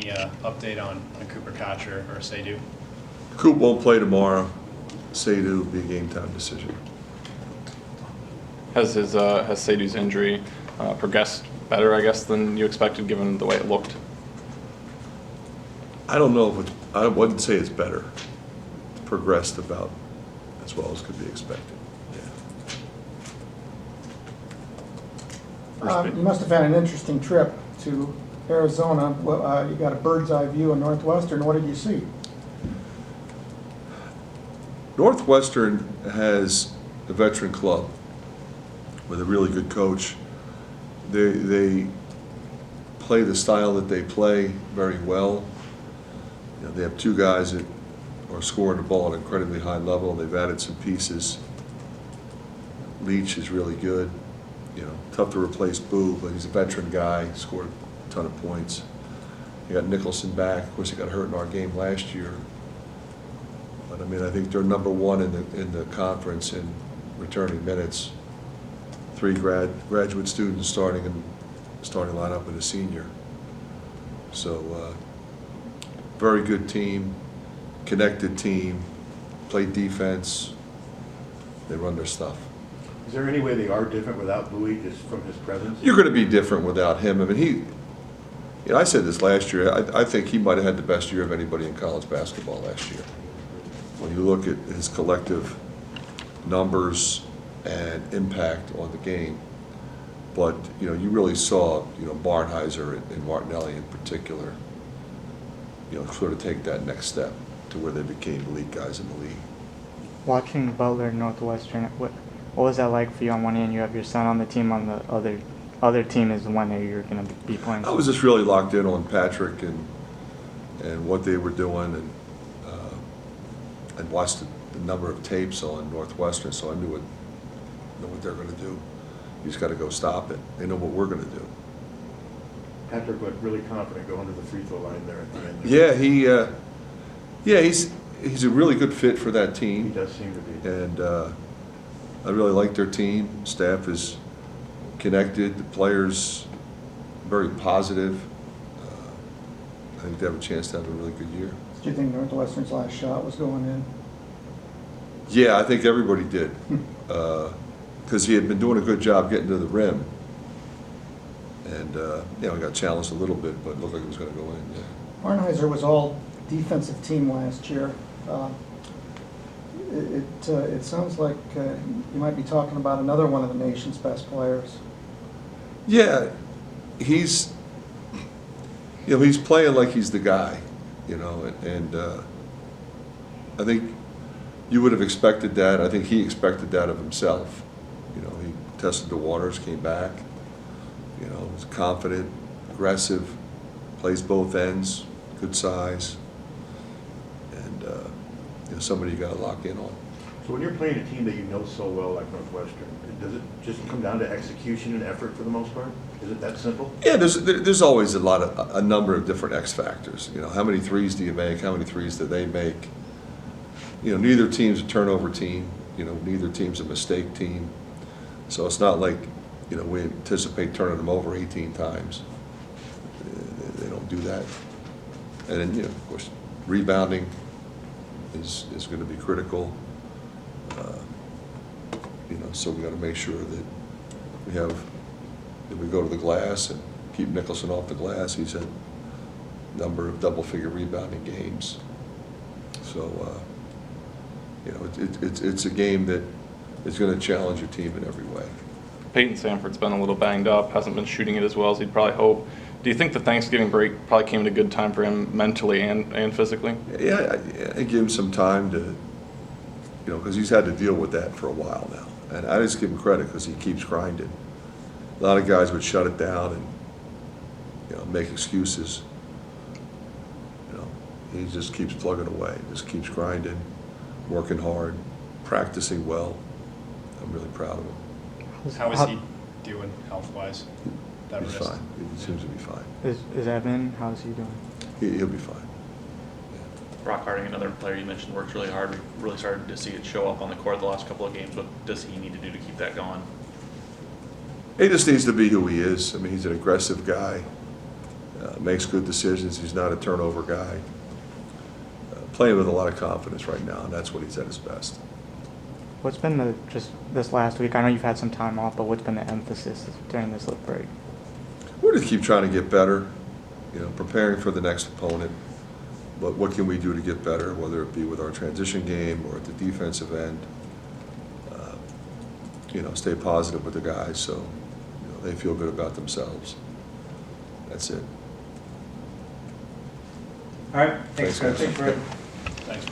Any update on Cooper Kocher or Seydu? Coop won't play tomorrow. Seydu will be a game time decision. Has Seydu's injury progressed better, I guess, than you expected, given the way it looked? I don't know if I wouldn't say it's better. It's progressed about as well as could be expected. Yeah. You must have had an interesting trip to Arizona. You got a bird's eye view of Northwestern. What did you see? Northwestern has a veteran club with a really good coach. They play the style that they play very well. You know, they have two guys that are scoring the ball at an incredibly high level. They've added some pieces. Leach is really good. You know, tough to replace Boo, but he's a veteran guy. Scored a ton of points. You got Nicholson back. Of course, he got hurt in our game last year. But I mean, I think they're number one in the conference in returning minutes. 3 graduate students starting lineup with a senior. So very good team, connected team, play defense. They run their stuff. Is there any way they are different without Bowie, just from his presence? You're going to be different without him. I mean, I said this last year. I think he might have had the best year of anybody in college basketball last year. When you look at his collective numbers and impact on the game, but you know, you really saw, you know, Barnheiser and Martinelli in particular, you know, sort of take that next step to where they became elite guys in the league. Watching Butler Northwestern, what was that like for you? On one hand, you have your son on the team. On the other team is the one that you're going to be playing. I was just really locked in on Patrick and what they were doing, and I'd watched the number of tapes on Northwestern, so I knew what they're going to do. You just got to go stop it. They know what we're going to do. Patrick looked really confident going to the free throw line there at the end. Yeah, he's a really good fit for that team. He does seem to be. And I really like their team. Staff is connected. The players very positive. I think they have a chance to have a really good year. Do you think Northwestern's last shot was going in? Yeah, I think everybody did. Because he had been doing a good job getting to the rim. And, you know, he got challenged a little bit, but it looked like it was going to go in, yeah. Barnheiser was all defensive team last year. It sounds like you might be talking about another one of the nation's best players. Yeah, he's playing like he's the guy, you know, and I think you would have expected that. I think he expected that of himself. You know, he tested the waters, came back, you know, was confident, aggressive, plays both ends, good size, and you know, somebody you got to lock in on. So when you're playing a team that you know so well like Northwestern, does it just come down to execution and effort for the most part? Is it that simple? Yeah, there's always a number of different X factors. You know, how many threes do you make? How many threes do they make? You know, neither team's a turnover team. You know, neither team's a mistake team. So it's not like, you know, we anticipate turning them over 18 times. They don't do that. And then, you know, of course, rebounding is going to be critical. You know, so we got to make sure that we go to the glass and keep Nicholson off the glass. He's had a number of double-figure rebounding games. So, you know, it's a game that is going to challenge your team in every way. Peyton Sanford's been a little banged up, hasn't been shooting it as well as he'd probably hope. Do you think the Thanksgiving break probably came at a good time for him mentally and physically? Yeah, I give him some time to, you know, because he's had to deal with that for a while now. And I just give him credit because he keeps grinding. A lot of guys would shut it down and, you know, make excuses. You know, he just keeps plugging away, just keeps grinding, working hard, practicing well. I'm really proud of him. How is he doing health-wise? He's fine. He seems to be fine. Is Evan? How's he doing? He'll be fine. Brock Harding, another player you mentioned, works really hard. We've really started to see it show up on the court the last couple of games. What does he need to do to keep that going? He just needs to be who he is. I mean, he's an aggressive guy. makes good decisions. He's not a turnover guy. Playing with a lot of confidence right now, and that's when he's at his best. What's been just this last week? I know you've had some time off, but what's been the emphasis during this break? We're just keep trying to get better, preparing for the next opponent. But what can we do to get better, whether it be with our transition game or at the defensive end? Stay positive with the guys so they feel good about themselves. That's it. All right, thanks, Thanks, Fred. guys. Thanks, Brandon.